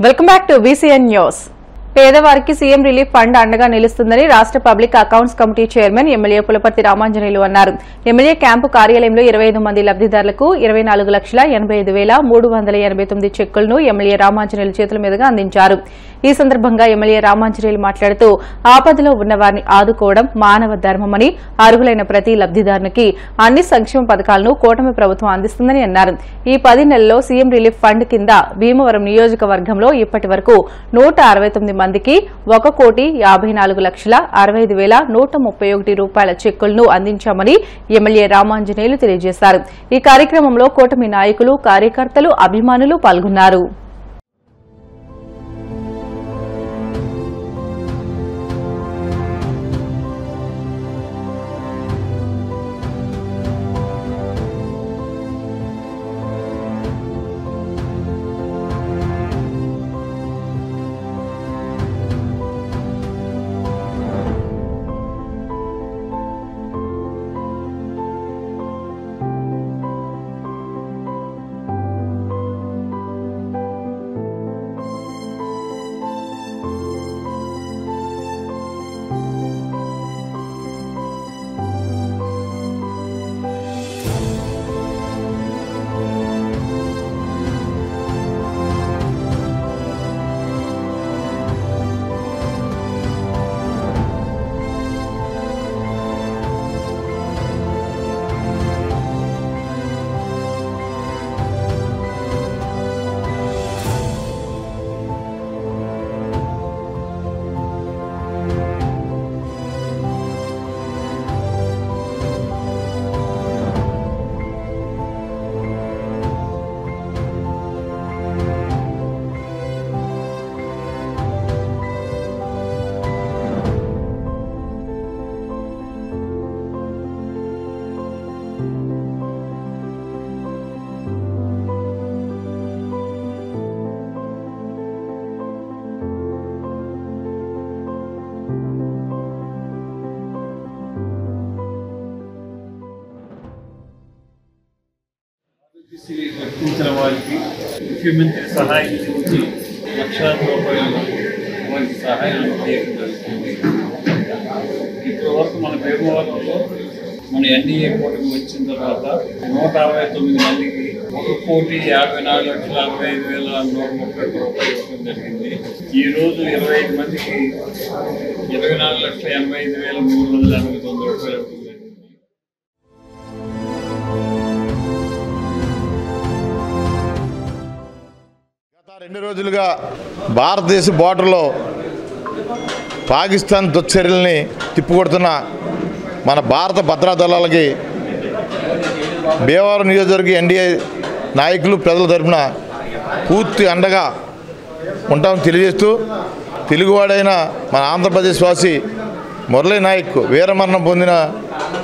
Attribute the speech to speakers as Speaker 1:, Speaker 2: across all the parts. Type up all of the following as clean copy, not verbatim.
Speaker 1: Welcome back to BCN news. పేదవారికి CM relief fund అండగా నిలుస్తుందని రాష్ట్ర public accounts committee chairman MLA Pulaparthi Ramanjaneyulu అన్నారు. ఎమ్మెల్యే క్యాంపు కార్యాలయంలో 25 మంది లబ్దిదారులకు 24,85,389 చెక్కులను ఎమ్మెల్యే రామాంజనేయులు చేతుల మీదుగా అందించారు. ఈ సందర్భంగా ఎమ్మెల్యే రామాంజనేయులు మాట్లాడుతూ ఆపదలో ఉన్న వారిని ఆదుకోవడం మానవ ధర్మమని, అర్హులైన ప్రతి లబ్దిదారునికి అన్ని సంక్షేమ పథకాలను కూటమి ప్రభుత్వం అందిస్తుందని అన్నారు. ఈ 10 నెలల్లో సీఎం రిలీఫ్ ఫండ్ కింద భీమవరం నియోజకవర్గంలో ఇప్పటి వరకు 169 మందికి 1,54,65,131 రూపాయల చెక్కులను అందించామని ఎమ్మెల్యే రామాంజనేయులు తెలియజేశారు. ఈ కార్యక్రమంలో కూటమి నాయకులు, కార్యకర్తలు, అభిమానులు పాల్గొన్నారు.
Speaker 2: రక్షించిన వారికి ముఖ్యమంత్రి సహాయం నుంచి లక్షలాది రూపాయలు వారికి సహాయం చేయడం జరుగుతుంది. ఇప్పటి వరకు మన భీమవరంలో మన ఎన్డీఏ కూటమి వచ్చిన తర్వాత 169 మందికి 1,54,65,131 రూపాయలు ఇవ్వడం జరిగింది. ఈరోజు 25 మందికి 24,85,389 రూపాయలు.
Speaker 3: రెండు రోజులుగా భారతదేశ బోర్డర్లో పాకిస్తాన్ దుశ్చర్యల్ని తిప్పికొడుతున్న మన భారత భద్రతా దళాలకి భీమవరం నియోజకవర్గ ఎన్డీఏ నాయకులు ప్రజల తరఫున పూర్తి అండగా ఉంటామని తెలియజేస్తూ, తెలుగువాడైన మన ఆంధ్రప్రదేశ్ వాసి మురళీ నాయక్ వీరమరణం పొందిన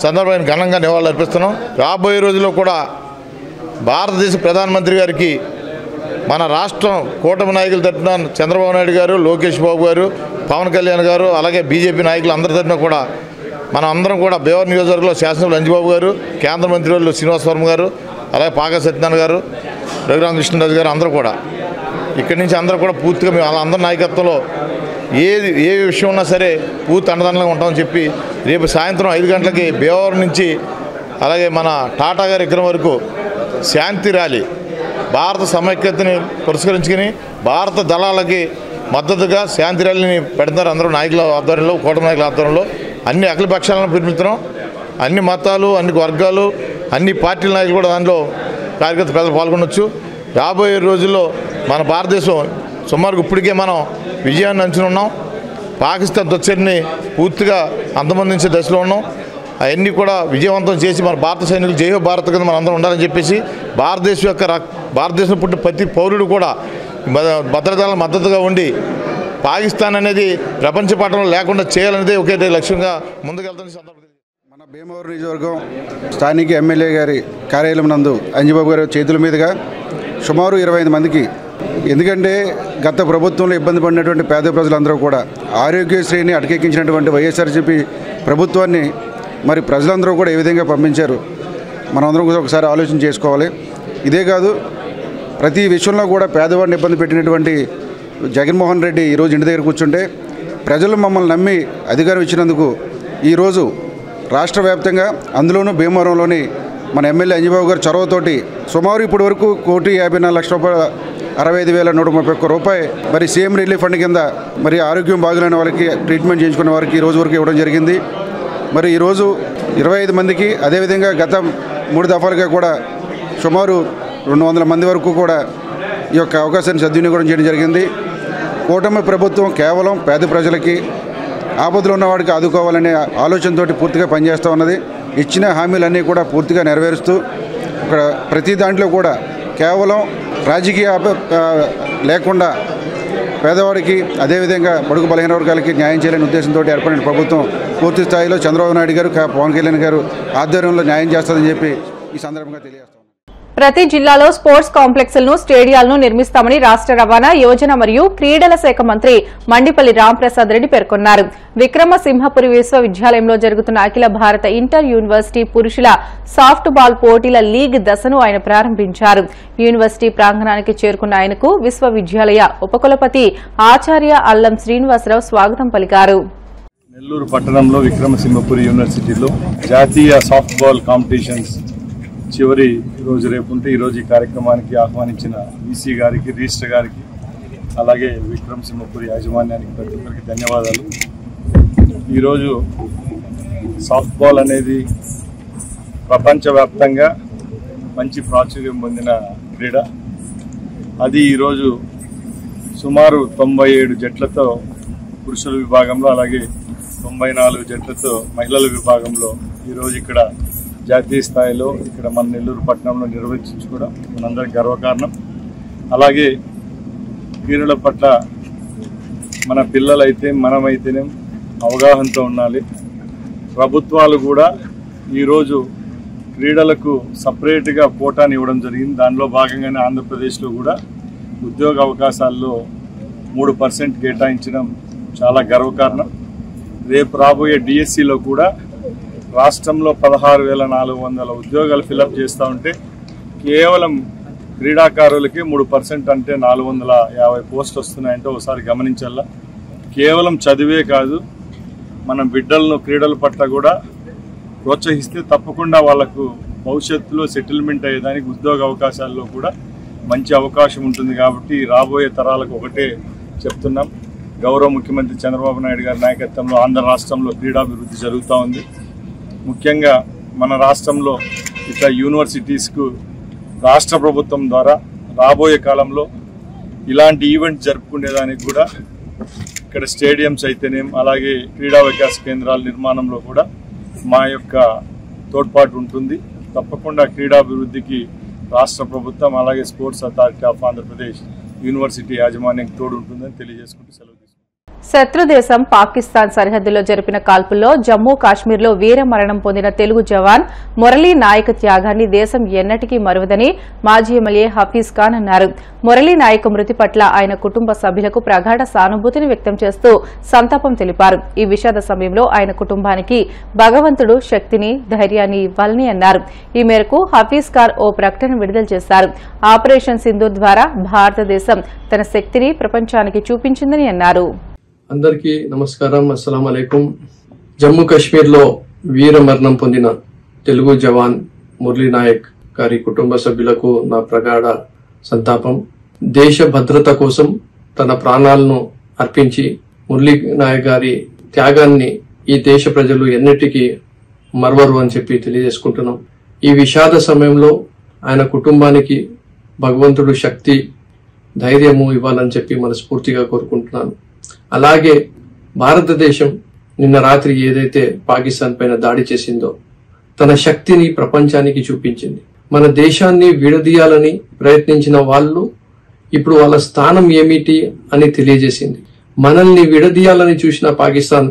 Speaker 3: సందర్భాన్ని ఘనంగా నివాళులు అర్పిస్తున్నాం. రాబోయే రోజుల్లో కూడా భారతదేశ ప్రధానమంత్రి గారికి మన రాష్ట్రం కూటమి నాయకుల తరఫున చంద్రబాబు నాయుడు గారు, లోకేష్ బాబు గారు, పవన్ కళ్యాణ్ గారు, అలాగే బీజేపీ నాయకులు అందరి తరఫున కూడా మనం అందరం కూడా భీమవరం నియోజకవర్గంలో శాసనసభ్యులు అంజిబాబు గారు, కేంద్ర మంత్రివర్యులు శ్రీనివాస్ వర్మ గారు, అలాగే పాకా సత్యనారాయణ గారు, రఘురామకృష్ణరాజు గారు అందరూ కూడా ఇక్కడి నుంచి అందరూ కూడా పూర్తిగా మేము వాళ్ళందరి నాయకత్వంలో ఏ విషయం ఉన్నా సరే పూర్తి అండదండగా ఉంటామని చెప్పి రేపు సాయంత్రం 5 గంటలకి భీమవరం నుంచి అలాగే మన టాటా గారి విగ్రహం వరకు శాంతి ర్యాలీ భారత సమైక్యతని పురస్కరించుకుని భారత దళాలకి మద్దతుగా శాంతి ర్యాలీని పెడతారు. అందరూ నాయకుల ఆధ్వర్యంలో, కూటమి నాయకుల ఆధ్వర్యంలో అన్ని అఖిల పక్షాలను పిలుపుతున్నాం. అన్ని మతాలు, అన్ని వర్గాలు, అన్ని పార్టీల నాయకులు కూడా దాంట్లో కార్యకర్త ప్రజలు పాల్గొనవచ్చు. రాబోయే రోజుల్లో మన భారతదేశం సుమారుగా ఇప్పటికే మనం విజయాన్ని అంచునున్నాం. పాకిస్తాన్ దుశ్చర్యని పూర్తిగా అంతమొందించే దశలో ఉన్నాం. అవన్నీ కూడా విజయవంతం చేసి మన భారత సైనికులు జై హో భారత్ కింద మనం అందరం ఉండాలని చెప్పేసి భారతదేశం పుట్టిన ప్రతి పౌరుడు కూడా భద్రతలకు మద్దతుగా ఉండి పాకిస్తాన్ అనేది ప్రపంచ పటంలో లేకుండా చేయాలనేది ఒకే లక్ష్యంగా ముందుకెళ్తున్న సందర్భంగా
Speaker 4: మన భీమవరం నియోజకవర్గం స్థానిక ఎమ్మెల్యే గారి కార్యాలయం నందు అంజిబాబు గారి చేతుల మీదుగా సుమారు 25 మందికి, ఎందుకంటే గత ప్రభుత్వంలో ఇబ్బంది పడినటువంటి పేద ప్రజలందరూ కూడా ఆరోగ్యశ్రీని అటకెక్కించినటువంటి వైఎస్ఆర్సీపీ ప్రభుత్వాన్ని మరి ప్రజలందరూ కూడా ఏ విధంగా పంపించారు మనమందరం ఒకసారి ఆలోచన చేసుకోవాలి. ఇదే కాదు, ప్రతి విషయంలో కూడా పేదవాడిని ఇబ్బంది పెట్టినటువంటి జగన్మోహన్ రెడ్డి ఈరోజు ఇంటి దగ్గర కూర్చుంటే ప్రజలు మమ్మల్ని నమ్మి అధికారం ఇచ్చినందుకు ఈరోజు రాష్ట్ర వ్యాప్తంగా అందులోనూ భీమవరంలోని మన ఎమ్మెల్యే అంజిబాబు గారు చొరవతోటి సుమారు ఇప్పటి వరకు 1,54,65,131 రూపాయలు మరి సీఎం రిలీఫ్ ఫండ్ కింద మరి ఆరోగ్యం బాగులేని వాళ్ళకి ట్రీట్మెంట్ చేయించుకున్న వారికి ఈ రోజు వరకు ఇవ్వడం జరిగింది. మరి ఈరోజు 25 మందికి, అదేవిధంగా గత 3 దఫాలుగా కూడా సుమారు 200 మంది వరకు కూడా ఈ యొక్క అవకాశాన్ని సద్వినియోగం చేయడం జరిగింది. కూటమి ప్రభుత్వం కేవలం పేద ప్రజలకి, ఆపదలో ఉన్న వాడికి ఆదుకోవాలనే ఆలోచనతోటి పూర్తిగా పనిచేస్తూ ఉన్నది. ఇచ్చిన హామీలన్నీ కూడా పూర్తిగా నెరవేరుస్తూ ఇక్కడ ప్రతి దాంట్లో కూడా కేవలం రాజకీయ లేకుండా పేదవాడికి, అదేవిధంగా బడుగు బలహీన వర్గాలకి న్యాయం చేయాలనే ఉద్దేశంతో ఏర్పడిన ప్రభుత్వం పూర్తి స్థాయిలో చంద్రబాబు నాయుడు గారు, పవన్ కళ్యాణ్ గారు ఆధ్వర్యంలో న్యాయం చేస్తుందని చెప్పి ఈ సందర్భంగా తెలియజేస్తాం.
Speaker 1: ప్రతి జిల్లాలో స్పోర్ట్స్ కాంప్లెక్స్లను, స్టేడియాలను నిర్మిస్తామని రాష్ట్ర రవాణా, యువజన మరియు క్రీడల శాఖ మంత్రి మండిపల్లి రాంప్రసాద్ రెడ్డి పేర్కొన్నారు. విక్రమసింహపురి విశ్వవిద్యాలయంలో జరుగుతున్న అఖిల భారత ఇంటర్ యూనివర్సిటీ పురుషుల సాఫ్ట్ బాల్ పోటీల లీగ్ దశను ఆయన ప్రారంభించారు. యూనివర్సిటీ ప్రాంగణానికి చేరుకున్న ఆయనకు విశ్వవిద్యాలయ ఉపకులపతి ఆచార్య అల్లం శ్రీనివాసరావు స్వాగతం పలికారు.
Speaker 5: నెల్లూరు పట్టణంలో విక్రమసింహపురి యూనివర్సిటీలో జాతీయ సాఫ్ట్ బాల్ కాంపిటీషన్స్ చివరి రోజు రేపు ఉంటే ఈరోజు ఈ కార్యక్రమానికి ఆహ్వానించిన వీసీ గారికి, రిజిస్టర్ గారికి, అలాగే విక్రమసింహపురి యాజమాన్యానికి ప్రతి ఒక్కరికి ధన్యవాదాలు. ఈరోజు సాఫ్ట్ బాల్ అనేది ప్రపంచవ్యాప్తంగా మంచి ప్రాచుర్యం పొందిన క్రీడ. అది ఈరోజు సుమారు 97 జట్లతో పురుషుల విభాగంలో, అలాగే 94 జట్లతో మహిళల విభాగంలో ఈరోజు ఇక్కడ జాతీయ స్థాయిలో ఇక్కడ మన నెల్లూరు పట్టణంలో నిర్వహించుకోవడం మనందరికి గర్వకారణం. అలాగే క్రీడల పట్ల మన పిల్లలైతే, మనమైతేనే అవగాహనతో ఉండాలి. ప్రభుత్వాలు కూడా ఈరోజు క్రీడలకు సపరేట్గా కోటాని ఇవ్వడం జరిగింది. దానిలో భాగంగానే ఆంధ్రప్రదేశ్లో కూడా ఉద్యోగ అవకాశాల్లో 3% కేటాయించడం చాలా గర్వకారణం. రేపు రాబోయే డిఎస్సిలో కూడా రాష్ట్రంలో 16,400 ఉద్యోగాలు ఫిలప్ చేస్తూ ఉంటే కేవలం క్రీడాకారులకి 3% అంటే 450 పోస్టులు వస్తున్నాయంటే ఒకసారి గమనించాలా. కేవలం చదివే కాదు, మన బిడ్డలను క్రీడల పట్ల కూడా ప్రోత్సహిస్తే తప్పకుండా వాళ్లకు భవిష్యత్తులో సెటిల్మెంట్ అయ్యేదానికి ఉద్యోగ అవకాశాల్లో కూడా మంచి అవకాశం ఉంటుంది. కాబట్టి రాబోయే తరాలకు ఒకటే చెప్తున్నాం, గౌరవ ముఖ్యమంత్రి చంద్రబాబు నాయుడు గారి నాయకత్వంలో ఆంధ్ర రాష్ట్రంలో క్రీడాభివృద్ధి జరుగుతూ ఉంది. ముఖ్యంగా మన రాష్ట్రంలో ఇట్లా యూనివర్సిటీస్కు రాష్ట్ర ప్రభుత్వం ద్వారా రాబోయే కాలంలో ఇలాంటి ఈవెంట్ జరుపుకునేదానికి కూడా ఇక్కడ స్టేడియంస్ అయితేనేం, అలాగే క్రీడా వికాస కేంద్రాల నిర్మాణంలో కూడా మా యొక్క తోడ్పాటు ఉంటుంది. తప్పకుండా క్రీడాభివృద్ధికి రాష్ట్ర ప్రభుత్వం, అలాగే sports authority of Andhra Pradesh university యాజమాన్యం తోడు ఉంటుందని తెలియజేసుకుంటూ సెలవు.
Speaker 1: శత్రుదేశం పాకిస్తాన్ సరిహద్దులో జరిపిన కాల్పుల్లో జమ్మూ కాశ్మీర్లో వీరమరణం పొందిన తెలుగు జవాన్ మురళీ నాయక్ త్యాగాన్ని దేశం ఎన్నటికీ మరువదని మాజీ ఎమ్మెల్యే హఫీజ్ ఖాన్ అన్నారు. మురళీ నాయక్ మృతి పట్ల ఆయన కుటుంబ సభ్యులకు ప్రగాఢ సానుభూతిని వ్యక్తం చేస్తూ సంతాపం తెలిపారు. ఈ విషాద సమయంలో ఆయన కుటుంబానికి భగవంతుడు శక్తిని, ధైర్యాన్ని ఇవ్వాలని అన్నారు. ఈ మేరకు హఫీజ్ ఖాన్ ఓ ప్రకటన విడుదల చేశారు. ఆపరేషన్ సింధూర్ ద్వారా భారతదేశం తన శక్తిని ప్రపంచానికి చూపించిందని అన్నారు.
Speaker 6: అందరికీ నమస్కారం, అస్సలాం అలైకుం. జమ్మూ కాశ్మీర్లో వీర మరణం పొందిన తెలుగు జవాన్ మురళీ నాయక్ గారి కుటుంబ సభ్యులకు నా ప్రగాఢ సంతాపం. దేశ భద్రత కోసం తన ప్రాణాలను అర్పించి మురళీ నాయక్ గారి త్యాగాన్ని ఈ దేశ ప్రజలు ఎన్నిటికీ మరవరు అని చెప్పి తెలియజేసుకుంటున్నాం. ఈ విషాద సమయంలో ఆయన కుటుంబానికి భగవంతుడు శక్తి, ధైర్యము ఇవ్వాలని చెప్పి మనస్ఫూర్తిగా కోరుకుంటున్నాను. అలాగే భారతదేశం నిన్న రాత్రి ఏదైతే పాకిస్తాన్ పైన దాడి చేసిందో తన శక్తిని ప్రపంచానికి చూపించింది. మన దేశాన్ని విడదీయాలని ప్రయత్నించిన వాళ్ళు ఇప్పుడు వాళ్ళ స్థానం ఏమిటి అని తెలియజేసింది. మనల్ని విడదీయాలని చూసిన పాకిస్తాన్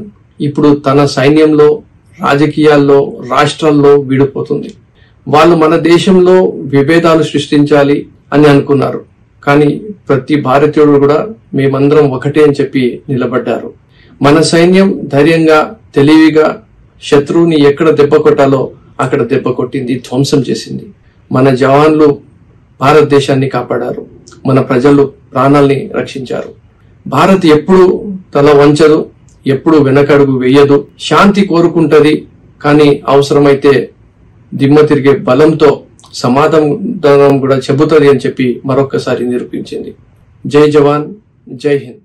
Speaker 6: ఇప్పుడు తన సైన్యంలో, రాజకీయాల్లో, రాష్ట్రాల్లో విడిపోతుంది. వాళ్ళు మన దేశంలో విభేదాలు సృష్టించాలి అని అనుకున్నారు. కానీ ప్రతి భారతీయుడు కూడా మేమందరం ఒకటే అని చెప్పి నిలబడ్డారు. మన సైన్యం ధైర్యంగా, తెలివిగా శత్రువుని ఎక్కడ దెబ్బ కొట్టాలో అక్కడ దెబ్బ కొట్టింది, ధ్వంసం చేసింది. మన జవాన్లు భారతదేశాన్ని కాపాడారు, మన ప్రజలు ప్రాణాల్ని రక్షించారు. భారత్ ఎప్పుడు తల వంచదు, ఎప్పుడు వెనకడుగు వేయదు, శాంతి కోరుకుంటది, కానీ అవసరమైతే దిమ్మ తిరిగే బలంతో సమాధానం కూడా చెబుతుంది అని చెప్పి మరొకసారి నిరూపించింది. జై జవాన్, జై హింద్.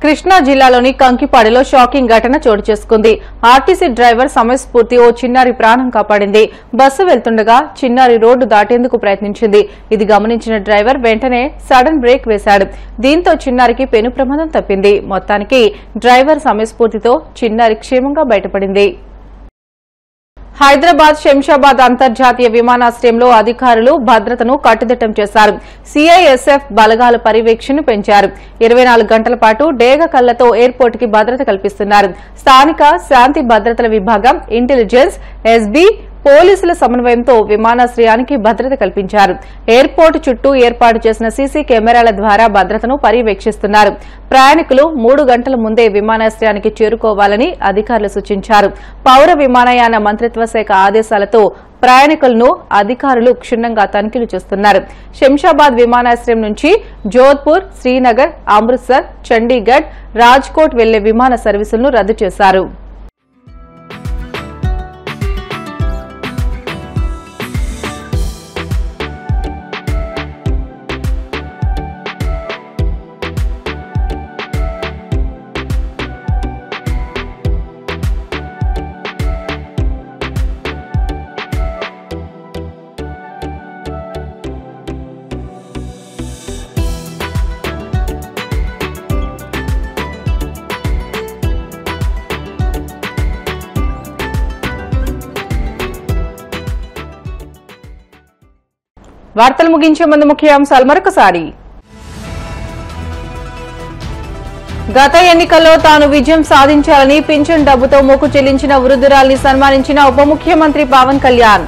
Speaker 1: కృష్ణా జిల్లాలోని కంకిపాడులో షాకింగ్ ఘటన చోటు చేసుకుంది. ఆర్టీసీ డ్రైవర్ సమయస్ఫూర్తి ఓ చిన్నారి ప్రాణం కాపాడింది. బస్సు వెళ్తుండగా చిన్నారి రోడ్డు దాటేందుకు ప్రయత్నించింది. ఇది గమనించిన డ్రైవర్ వెంటనే సడన్ బ్రేక్ వేశాడు. దీంతో చిన్నారికి పెను ప్రమాదం తప్పింది. మొత్తానికి డ్రైవర్ సమయస్ఫూర్తితో చిన్నారి క్షేమంగా బయటపడింది. హైదరాబాద్ శంషాబాద్ అంతర్జాతీయ విమానాశ్రయంలో అధికారులు భద్రతను కట్టుదిట్టం చేశారు. సిఐఎస్ఎఫ్ బలగాల పర్యవేక్షణను పెంచారు. 24 గంటల పాటు డేగ కళ్లతో ఎయిర్పోర్ట్ కి భద్రత కల్పిస్తున్నారు. స్థానిక శాంతి భద్రతల విభాగం, ఇంటెలిజెన్స్, ఎస్బీ, పోలీసుల సమన్వయంతో విమానాశ్రయానికి భద్రత కల్పించారు. ఎయిర్పోర్ట్ చుట్టూ ఏర్పాటు చేసిన సీసీ కెమెరాల ద్వారా భద్రతను పర్యవేక్షిస్తున్నారు. ప్రయాణికులు 3 గంటల ముందే విమానాశ్రయానికి చేరుకోవాలని అధికారులు సూచించారు. పౌర విమానయాన మంత్రిత్వ శాఖ ఆదేశాలతో ప్రయాణికులను అధికారులు క్షుణ్ణంగా తనిఖీలు చేస్తున్నారు. శంషాబాద్ విమానాశ్రయం నుంచి జోధ్పూర్, శ్రీనగర్, అమృత్సర్, చండీగఢ్, రాజ్కోట్ వెళ్లే విమాన సర్వీసులను రద్దు చేశారు. వార్తలు ముగించే ముందు ముఖ్యాంశాలు మరొకసారి. గత ఎన్నికల్లో తాను విజయం సాధించాలని పింఛన్ డబ్బుతో మొక్కు చెల్లించిన వృద్ధురాల్ని సన్మానించిన ఉప ముఖ్యమంత్రి పవన్ కళ్యాణ్.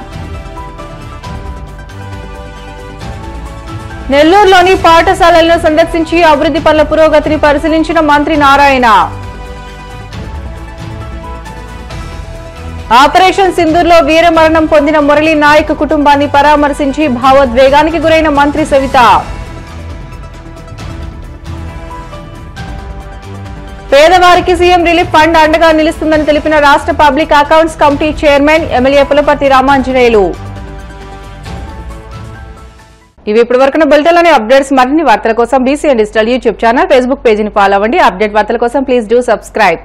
Speaker 1: నెల్లూరులోని పాఠశాలలను సందర్శించి అభివృద్ధి పనుల పురోగతిని పరిశీలించిన మంత్రి నారాయణ. ఆపరేషన్ సింధూర్లో వీరమరణం పొందిన మురళీ నాయక్ కుటుంబాన్ని పరామర్శించి భావోద్వేగానికి గురైన మంత్రి సవిత. పేదవారికి సీఎం రిలీఫ్ ఫండ్ అండగా నిలుస్తుందని తెలిపిన రాష్ట్ర public accounts committee chairman MLA Pulaparthi Ramanjaneyulu. ఇవి ఇప్పటివరకు బులెటిన్లోని అప్డేట్స్. మరిన్ని వార్తల కోసం BCN digital YouTube channel, Facebook పేజీని ఫాలో అవ్వండి. అప్డేట్ వార్తల కోసం ప్లీజ్ డూ సబ్స్క్రైబ్.